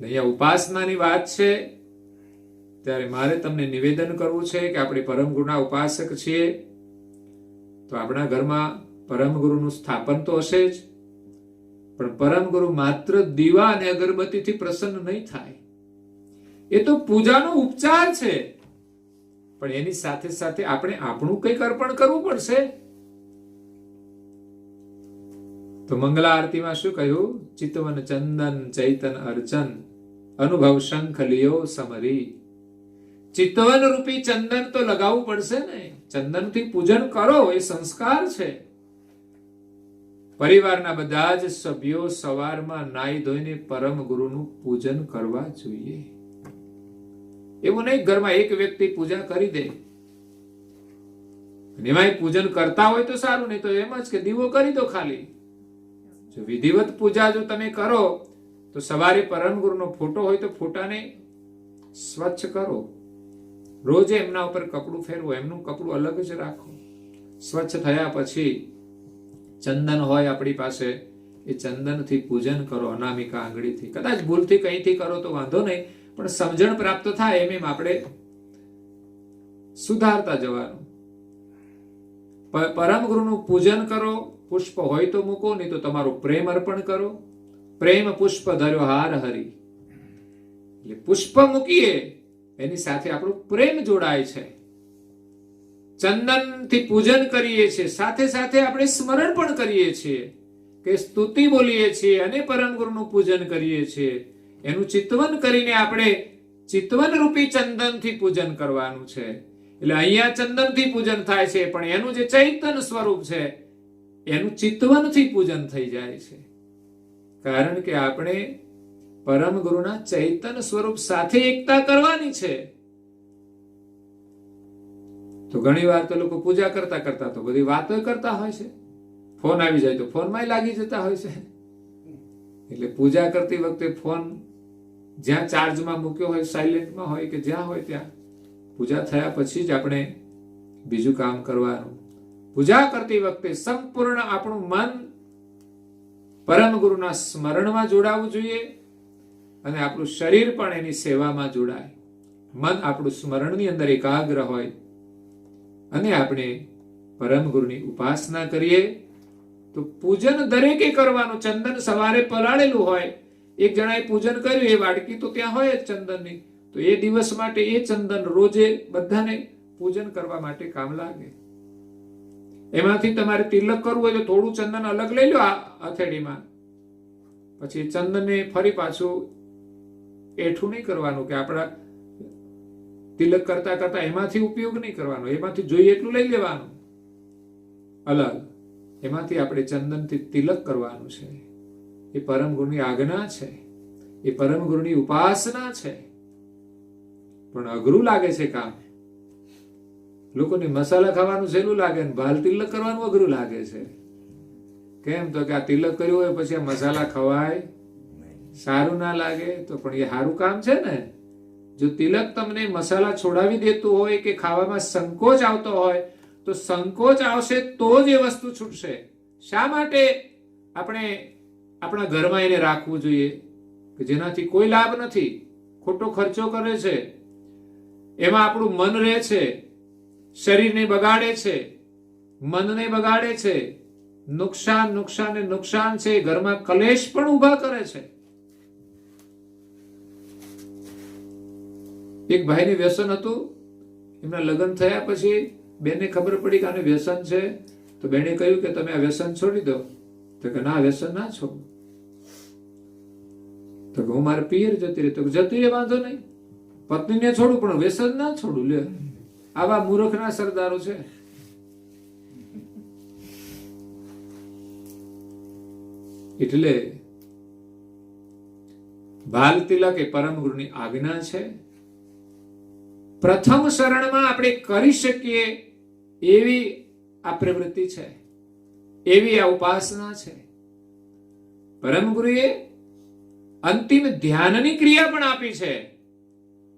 અહીંયા ઉપાસનાની વાત છે, ત્યારે મારે તમને નિવેદન કરવું છે કે આપણે પરમ ગુરુના ઉપાસક છીએ, તો આપણા ઘરમાં પરમ ગુરુનું સ્થાપન તો હશે જ, પણ પરમ ગુરુ માત્ર દીવા અને અગરબત્તીથી પ્રસન્ન નહીં થાય. એ તો પૂજાનો ઉપચાર છે, પણ એની સાથે સાથે આપણે આપણું કંઈક અર્પણ કરવું પડશે. તો મંગલા આરતીમાં શું કહ્યું? ચિતવન ચંદન ચૈતન અર્ચન અનુભવ શંખ લિયો સમરી. ચિતવન રૂપી ચંદન તો લગાવવું પડશે ને. ચંદનથી પૂજન કરો, એ સંસ્કાર છે. પરિવારના બધા જ સભ્યો સવારમાં નાઈ ધોઈને પરમ ગુરુનું પૂજન કરવા જોઈએ. એવું નહીં ઘરમાં એક વ્યક્તિ પૂજા કરી દે, એમાંય પૂજન કરતા હોય તો સારું, નહીં તો એમ જ કે દીવો કરી દો ખાલી. જો વિધિવત પૂજા જો તમે કરો તો સવારે પરમ ગુરુનો ફોટો હોય તો ફોટાને સ્વચ્છ કરો. રોજે એમના ઉપર કપડું ફેરવો, એમનું કપડું અલગ જ રાખો. સ્વચ્છ થયા પછી ચંદન હોય આપણી પાસે, એ ચંદનથી પૂજન કરો અનામિકા આંગળીથી. કદાચ ભૂલથી કંઈથી કરો તો વાંધો નહીં, પણ સમજણ પ્રાપ્ત થાય એમ આપણે સુધારતા જવાનું. પરમ ગુરુનું પૂજન કરો. પુષ્પ હોય તો મૂકો, નહીં તો તમારો પ્રેમ અર્પણ કરો. પ્રેમ પુષ્પ ધર્યો હાર હરી. એટલે પુષ્પ મૂકીએ એની સાથે આપણું પ્રેમ જોડાય છે. ચંદનથી પૂજન કરીએ છીએ, સાથે સાથે આપણે સ્મરણ પણ કરીએ છીએ, કે સ્તુતિ બોલીએ છીએ અને પરમ ગુરુનું પૂજન કરીએ છીએ. એનું ચિતવન કરીને આપણે ચિતવન રૂપી ચંદનથી પૂજન કરવાનું છે. એટલે અહીંયા ચંદનથી પૂજન થાય છે, પણ એનું જે ચૈતન્ય સ્વરૂપ છે એનું ચિતવનથી પૂજન થઈ જાય છે. કારણ કે આપણે પરમ ગુરુના ચૈતન્ય સ્વરૂપ સાથે એકતા કરવાની છે. તો ઘણી વાર તો લોકો પૂજા કરતા કરતા તો બધી વાતો કરતા હોય છે. ફોન આવી જાય તો ફોનમાં લાગી જતા હોય છે. એટલે પૂજા કરતી વખતે ફોન જ્યાં ચાર્જમાં મૂક્યો હોય, સાયલેન્ટમાં હોય કે જ્યાં હોય ત્યાં, પૂજા થયા પછી જ આપણે બીજું કામ કરવાનું. પૂજા કરતી વખતે સંપૂર્ણ આપણું મન પરમ ગુરુના સ્મરણમાં જોડાવવું જોઈએ, અને આપણું શરીર પણ એની સેવામાં જોડાય. મન આપણું સ્મરણની અંદર એકાગ્ર હોય અને આપણે પરમ ગુરુની ઉપાસના કરીએ તો પૂજન દરેકે કરવાનું. ચંદન સવારે પલાળેલું હોય, એક જણાએ પૂજન કર્યું, એ વાડકી તો ત્યાં હોય જ ચંદનની, તો એ દિવસ માટે એ ચંદન રોજે બધાને પૂજન કરવા માટે કામ લાગે. એમાંથી તમારે તિલક કરવું હોય તો થોડું ચંદન અલગ લઈ લો હથેળીમાં, પછી ચંદનને ફરી પાછું એઠું નહીં કરવાનું, કે આપણા તિલક કરતા કરતા એમાંથી ઉપયોગ નહીં કરવાનો. એમાંથી જોઈએ એટલું લઈ લેવાનું અલગ. એમાંથી આપણે ચંદનથી તિલક કરવાનું છે. એ પરમ ગુરુની આજ્ઞા છે, એ પરમ ગુરુની ઉપાસના છે. પણ અઘરું લાગે છે કામ. લોકોને મસાલા ખાવાનું સહેલું લાગે ને ભાલ તિલક કરવાનું અઘરું લાગે છે. કેમ? તો કે આ તિલક કર્યું હોય પછી આ મસાલા ખવાય, સારું ના લાગે. તો પણ એ સારું કામ છે ને. જો તિલક તમને મસાલા છોડાવી દેતું હોય કે ખાવામાં સંકોચ આવતો હોય, તો સંકોચ આવશે તો જ એ વસ્તુ છૂટશે. શા માટે આપણે આપણા ઘરમાં એને રાખવું જોઈએ કે જેનાથી કોઈ લાભ નથી, ખોટો ખર્ચો કરે છે, એમાં આપણું મન રહે છે, શરીરને બગાડે છે, મનને બગાડે છે, નુકસાન નુકસાન ને નુકસાન છે, ઘરમાં કલેશ પણ ઊભા કરે છે. એક ભાઈને વ્યસન હતું. એમના લગ્ન થયા પછી બેનને ખબર પડી કે આને વ્યસન છે, તો બેને કહ્યું કે તમે આ વ્યસન છોડી દો. તો કે ના, વ્યસન ના છોડું. તો હું મારે પિયર જતી રહી. તો જતી રહે, વાંધો નહીં, પત્નીને છોડું પણ વ્યસન ના છોડું. લે, આવા મૂર્ખના સરદારો છે. એટલે બાલ તિલક એ પરમ ગુરુની આજ્ઞા છે. પ્રથમ શરણમાં આપણે કરી શકીએ એવી આ પ્રવૃત્તિ છે, એવી આ ઉપાસના છે. પરમ ગુરુએ અંતિમ ધ્યાનની ક્રિયા પણ આપી છે.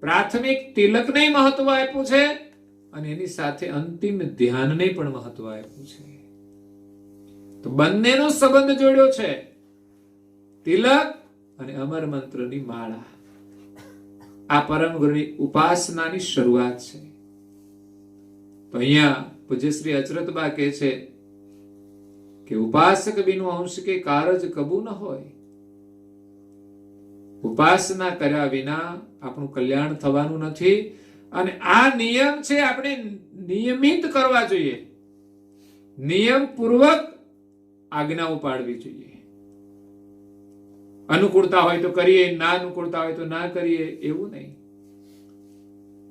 પ્રાથમિક તિલકને મહત્વ આપ્યું છે અને એની સાથે અંતિમ ધ્યાનને પણ મહત્વ આપ્યું છે. તો બંનેનો સંબંધ જોડ્યો છે. તિલક અને અમર મંત્રની માળા આ પરમ ગુરુની ઉપાસનાની શરૂઆત છે. તો અહીંયા પૂજ્ય શ્રી અચરતબા કહે છે કે ઉપાસક બિનું અંશ કે કારજ કબૂ ન હોય. ઉપાસના કર્યા વિના આપણું કલ્યાણ થવાનું નથી. અને આ નિયમ છે, આપણે નિયમિત કરવા જોઈએ. નિયમ પૂર્વક આજ્ઞાઓ પાડવી જોઈએ. અનુકૂળતા હોય તો કરીએ, ના અનુકૂળતા હોય તો ના કરીએ, એવું નહીં.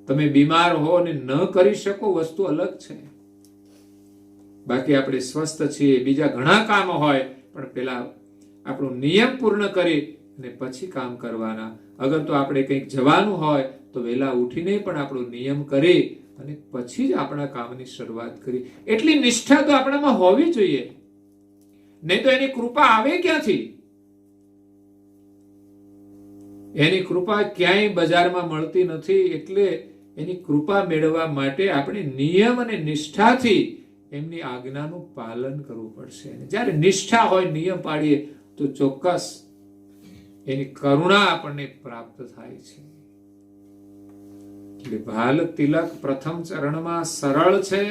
તમે બીમાર હો અને ન કરી શકો, વસ્તુ અલગ છે. બાકી આપણે સ્વસ્થ છીએ, બીજા ઘણા કામ હોય, પણ પેલા આપણો નિયમ પૂર્ણ કરી અને પછી કામ કરવાના. અગર તો આપણે કંઈક જવાનું હોય તો વહેલા ઉઠીને પણ આપણો નિયમ કરી અને પછી જ આપણા કામની શરૂઆત કરી. એટલી નિષ્ઠા તો આપણામાં હોવી જોઈએ, નહીં તો એની કૃપા આવે ક્યાંથી? એની કૃપા ક્યાંય બજારમાં મળતી નથી. એટલે એની કૃપા મેળવવા માટે આપણે નિયમ અને નિષ્ઠાથી એમની આજ્ઞાનું પાલન કરવું પડશે. જ્યારે નિષ્ઠા હોય, નિયમ પાડીએ તો ચોક્કસ એની કરુણા આપણને પ્રાપ્ત થાય છે. એટલે ભાલ તિલક પ્રથમ ચરણમાં સરળ છે,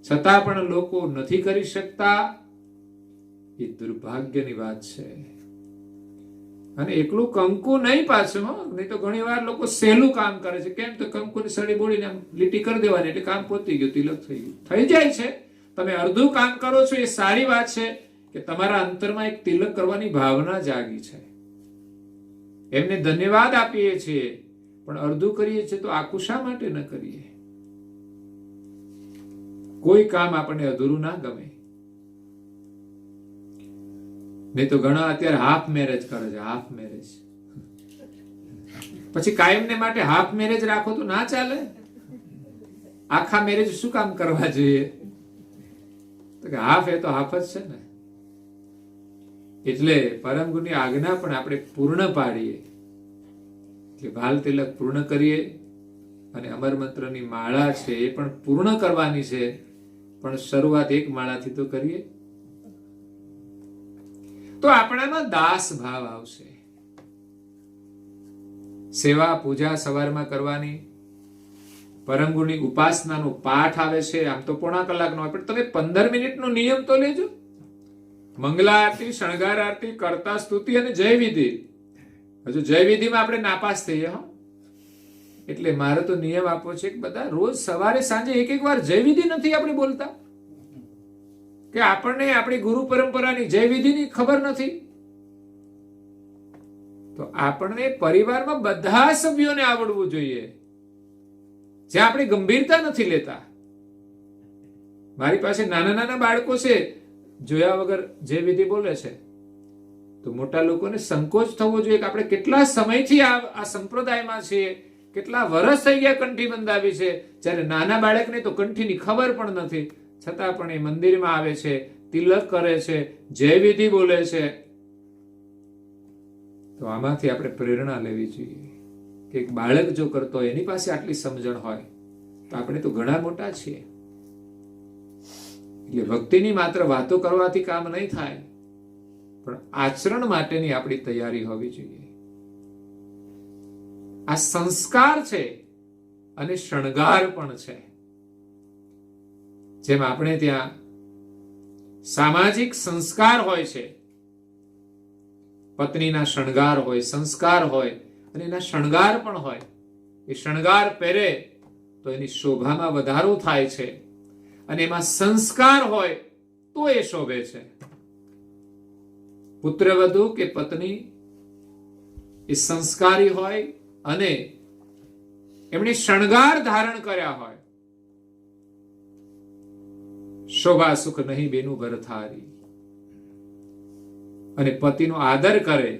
છતાં પણ લોકો નથી કરી શકતા. એ દુર્ભાગ્યની વાત છે. અને એકલું કંકુ નહીં પાછું, નહીં તો ઘણી વાર લોકો સહેલું કામ કરે છે. કેમ? તો કંકુની સળી બોલીને આમ લીટી કરી દેવાની એટલે કામ પહોંચી ગયું, તિલક થઈ ગયું. થઈ જાય છે. તમે અડધું કામ કરો છો એ સારી વાત છે કે તમારા અંતરમાં એક તિલક કરવાની ભાવના જાગી છે. એમને ધન્યવાદ આપીએ છીએ, પણ અડધું કરીએ છીએ તો આખું શા માટે ન કરીએ? કોઈ કામ આપણને અધૂરું ના ગમે. નહીં તો ઘણા અત્યારે હાફ મેરેજ કરે છે. હાફ મેરેજ પછી કાયમને માટે હાફ મેરેજ રાખો તો ના ચાલે. આખા મેરેજ શું કામ કરવા જોઈએ? તો કે હાફ એ તો હાફ જ છે ને. એટલે પરમ ગુરુની આજ્ઞા પણ આપણે પૂર્ણ પાડીએ. એટલે ભાલ તિલક પૂર્ણ કરીએ અને અમર મંત્રની માળા છે એ પણ પૂર્ણ કરવાની છે. પણ શરૂઆત એક માળાથી તો કરીએ તો આપણામાં દાસ ભાવ આવશે. સેવા પૂજા સવારમાં કરવાની, પરમ ગુરુની ઉપાસનાનો પાઠ આવે છે. આમ તો પોણા કલાકનો હોય, પણ તમે 15 મિનિટનો નિયમ તો લેજો. મંગલા આરતી, શણગાર આરતી, કરતા સ્તુતિ અને જય વિધિ. હજુ જય વિધિમાં આપણે નાપાસ થઈએ. હો, એટલે મારે તો નિયમ આપવો છે કે બધા રોજ સવારે સાંજે એક વાર જય વિધિ નથી આપણે બોલતા? કે આપણને આપણી ગુરુ પરંપરાની જય વિધિની ખબર નથી? તો આપણને પરિવારમાં બધા સભ્યોને આવડવું જોઈએ. જ્યાં આપણે ગંભીરતા નથી લેતા. મારી પાસે નાના નાના બાળકો છે, જોયા વગર જય વિધિ બોલે છે, તો મોટા લોકોને સંકોચ થવો જોઈએ કે આપણે કેટલા સમયથી આ સંપ્રદાયમાં છીએ, કેટલા વર્ષ થઈ ગયા કંઠી બંધાવી છે. જ્યારે નાના બાળકને તો કંઠીની ખબર પણ નથી, છતાં પણ એ મંદિરમાં આવે છે, તિલક કરે છે, જય વિધિ બોલે છે. તો આમાંથી આપણે પ્રેરણા લેવી જોઈએ કે એક બાળક જો કરતો હોય, એની પાસે આટલી સમજણ હોય, તો આપણે તો ઘણા મોટા છીએ. એટલે ભક્તિની માત્ર વાતો કરવાથી કામ નહીં થાય, પણ આચરણ માટેની આપણી તૈયારી હોવી જોઈએ. આ સંસ્કાર છે. અને શણગાર પણ છે. જેમ આપણે ત્યાં સામાજિક સંસ્કાર હોય છે, પત્નીના શણગાર હોય, સંસ્કાર હોય, અને એના શણગાર પણ હોય. એ શણગાર પહેરે તો એની શોભામાં વધારો થાય છે, અને એમાં સંસ્કાર હોય તો એ શોભે છે. પુત્રવધુ કે પત્ની એ સંસ્કારી હોય અને એમણે શણગાર ધારણ કર્યા હોય. શોભા સુખ નહીં બેનું ઘર થારી, અને પતિનો આદર કરે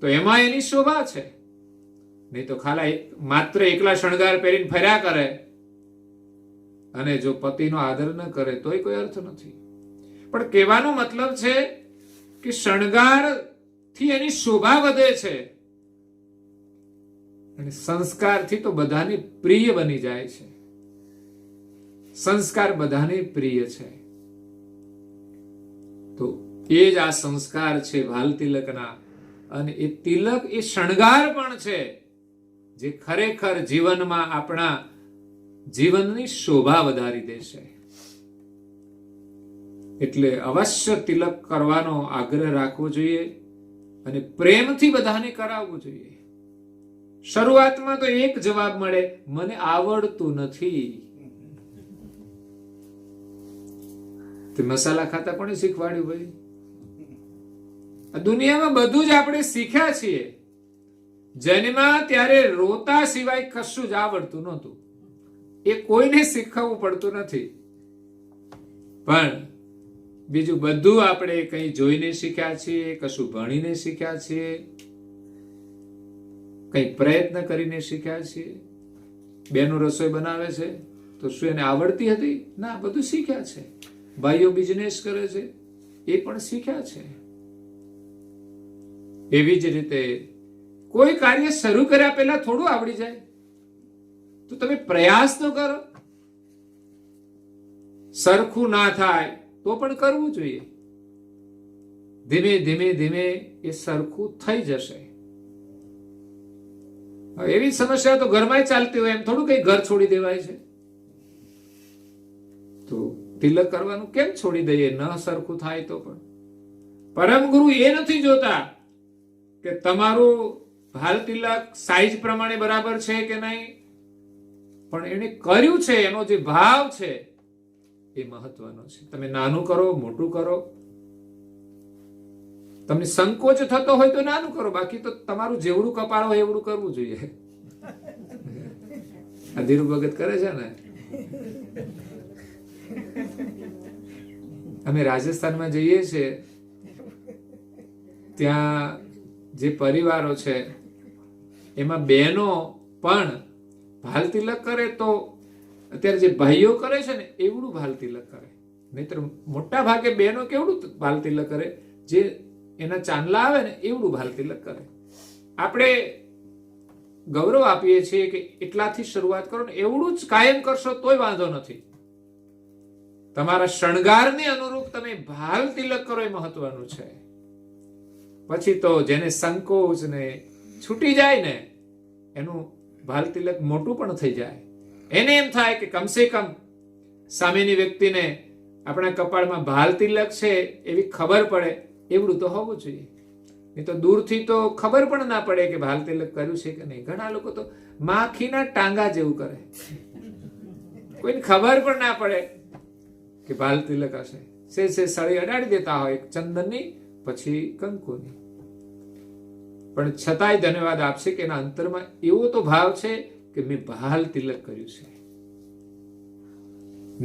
તો એમાં એની શોભા છે. નહીં તો ખાલી માત્ર એકલા શણગાર પહેરીને ફર્યા કરે અને જો પતિનો આદર ન કરે તોય કોઈ અર્થ નથી. પણ કહેવાનો મતલબ છે કે શણગાર થી એની શોભા વધે છે, અને સંસ્કારથી તો બધાને પ્રિય બની જાય છે. સંસ્કાર બધાને પ્રિય છે. તો એ જ આ સંસ્કાર છે ભાલ તિલકના, અને એ તિલક એ શણગાર પણ છે જે ખરેખર જીવનમાં આપણા જીવનની શોભા વધારી દેશે. એટલે અવશ્ય તિલક કરવાનો આગ્રહ રાખવો જોઈએ અને પ્રેમથી બધાને કરાવવું જોઈએ. શરૂઆતમાં તો એક જવાબ મળે, મને આવડતું નથી. તે મસાલા ખાતા કોણે શીખવાડ્યું ભાઈ? આ દુનિયામાં બધું જ આપણે શીખ્યા છીએ. જન્મમાં ત્યારે રોતા સિવાય કશું જ આવડતું નહોતું. એ કોઈને શીખવવું પડતું નથી. પણ બીજું બધું આપણે કંઈ જોઈને શીખ્યા છીએ, કશું ભણીને શીખ્યા છીએ, કંઈ પ્રયત્ન કરીને શીખ્યા છીએ. બેનો રસોઈ બનાવે છે તો શું એને આવડતી હતી? ના, બધું શીખ્યા છે. ભાઈઓ બિઝનેસ કરે છે, એ પણ શીખ્યા છે. એવી જ રીતે કોઈ કાર્ય શરૂ કર્યા પહેલા થોડું આવડી જાય તો તમે પ્રયાસ તો કરો. સરખું ના થાય તો પણ કરવું જોઈએ. ધીમે ધીમે ધીમે એ સરખું થઈ જશે. એવી સમસ્યા તો ઘરમાં ચાલતી હોય, એમ થોડું કઈ ઘર છોડી દેવાય છે. તો તિલક કરવાનું કેમ છોડી દઈએ? ન સરખું થાય તો પણ પરમ ગુરુ એ નથી જોતા કે તમારું ભાલ તિલક સાઈઝ પ્રમાણે બરાબર છે કે નહીં, પણ એને કર્યું છે એનો જે ભાવ છે એ મહત્વનો છે. તમે નાનું કરો, મોટું કરો, તમને સંકોચ થતો હોય તો નાનું કરો, બાકી તો તમારું જેવડું કપાળ હોય એવડું કરવું જોઈએ. આ ધીરુ ભગત કરે છે ને. અમે રાજસ્થાનમાં જઈએ છીએ, ત્યાં જે પરિવારો છે એમાં બહેનો પણ ભાલ તિલક કરે તો અત્યારે જે ભાઈઓ કરે છે ને એવડું ભાલ તિલક કરે. નહીતર મોટા ભાગે બહેનો કેવડું ભાલ તિલક કરે? જે એના ચાંદલા આવે ને એવડું ભાલ તિલક કરે. આપણે ગૌરવ આપીએ છીએ કે એટલાથી શરૂઆત કરો ને, એવડું જ કાયમ કરશો તોય વાંધો નથી. તમારા શણગારને અનુરૂપ તમે ભાલ તિલક કરો એ મહત્વનું છે. પછી તો જેને સંકોચ ને છૂટી જાય ને એનું ભાલ તિલક મોટું પણ થઈ જાય. એને એમ થાય કે કમસે કમ સામેની વ્યક્તિને આપણા કપાળમાં ભાલ તિલક છે એવી ખબર પડે, એવડું તો હોવું જોઈએ. નહીં તો દૂરથી તો ખબર પણ ના પડે કે ભાલ તિલક કર્યું છે કે નહીં. ઘણા લોકો તો માખીના ટાંગા જેવું કરે, કોઈને ખબર પણ ના પડે કે ભાલ તિલક હશે. સે સળી અડાડી દેતા હોય ચંદનની, પછી કંકુની. પણ છતાંય ધન્યવાદ આપશે કે એના અંતરમાં એવો તો ભાવ છે કે મેં ભાલ તિલક કર્યું છે.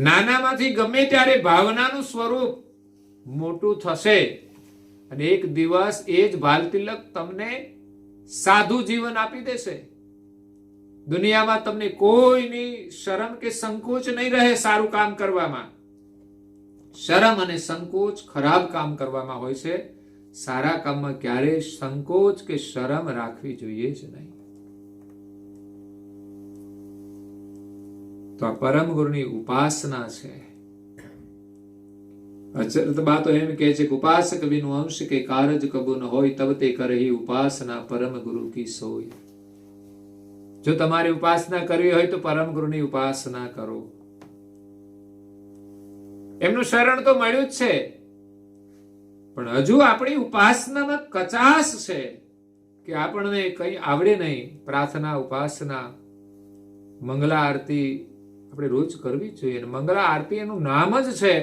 નાનામાંથી ગમે ત્યારે ભાવનાનું સ્વરૂપ મોટું થશે, અને એક દિવસ એ જ ભાલ તિલક તમને સાધુ જીવન આપી દેશે. દુનિયામાં તમને કોઈની શરમ કે સંકોચ નહીં રહે સારું કામ કરવામાં. શરમ અને સંકોચ ખરાબ કામ કરવામાં હોય છે. સારા કામમાં ક્યારેય સંકોચ કે શરમ રાખવી જોઈએ જ નહીં. તો આ પરમ ગુરુની ઉપાસના છે. અચરત બાતો એમ કહે છે કે ઉપાસક વિનું અંશ કે કારજ કબુ ન હોય, તબ તે કરહી ઉપાસના પરમ ગુરુ કી સોય. જો તમારે ઉપાસના કરવી હોય તો પરમ ગુરુની ઉપાસના કરો. એમનું શરણ તો મળ્યું જ છે, પણ હજુ આપણી ઉપાસનામાં કચાશ છે કે આપણને કઈ આવડે નહીં. પ્રાર્થના, ઉપાસના, મંગલા આરતી આપણે રોજ કરવી જ જોઈએ. મંગલા આરતી એનું નામ જ છે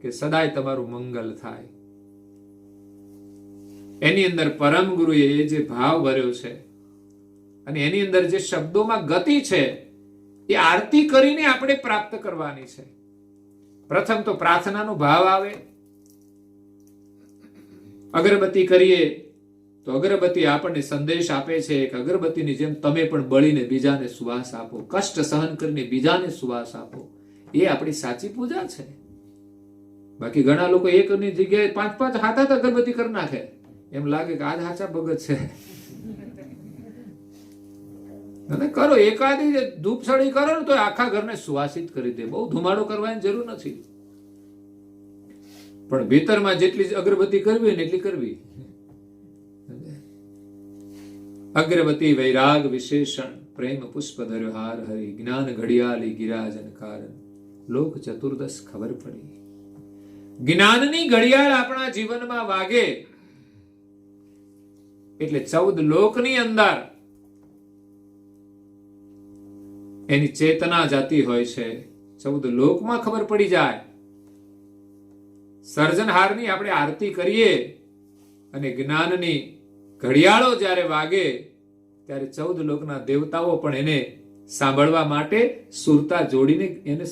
કે સદાય તમારું મંગલ થાય. એની અંદર પરમ ગુરુએ જે ભાવ ભર્યો છે અને એની અંદર જે શબ્દોમાં ગતિ છે એ આરતી કરીને આપણે પ્રાપ્ત કરવાની છે. પ્રથમ તો પ્રાર્થનાનો ભાવ આવે. અગરબત્તી કરીએ તો અગરબત્તી આપણને સંદેશ આપે છે કે અગરબત્તીની જેમ તમે પણ બળીને બીજાને સુવાસ આપો, કષ્ટ સહન કરીને બીજાને સુવાસ આપો. એ આપણી સાચી પૂજા છે. બાકી ઘણા લોકો એકની જગ્યાએ 5-5 હાથ અગરબત્તી કરી નાખે, એમ લાગે કે આ સાચા ભગત છે. અને કરો એકાદી ધૂપસળી કરો ને તો આખા ઘરને સુવાસિત કરી દે. બહુ ધુમાડો કરવાની જરૂર નથી, પણ ભીતરમાં જેટલી અગરબત્તી કરવી ને એટલી કરવી. અગરબત્તી વૈરાગ વિશેષણ, પ્રેમ પુષ્પ ધર્યો હાર હરી, જ્ઞાન ઘડિયાળી ગિરાજન કારણ, લોક ચતુર્દશ ખબર પડી. જ્ઞાનની ઘડિયાળ આપણા જીવનમાં વાગે એટલે 14 લોકની અંદર એની ચેતના જાતી હોય છે. 14 લોકમાં ખબર પડી જાય. સર્જનહારની આપણે આરતી કરીએ અને જ્ઞાનની ઘડિયાળો જ્યારે વાગે ત્યારે 14 લોકના દેવતાઓ પણ એને સાંભળવા માટે સુરતા જોડીને એને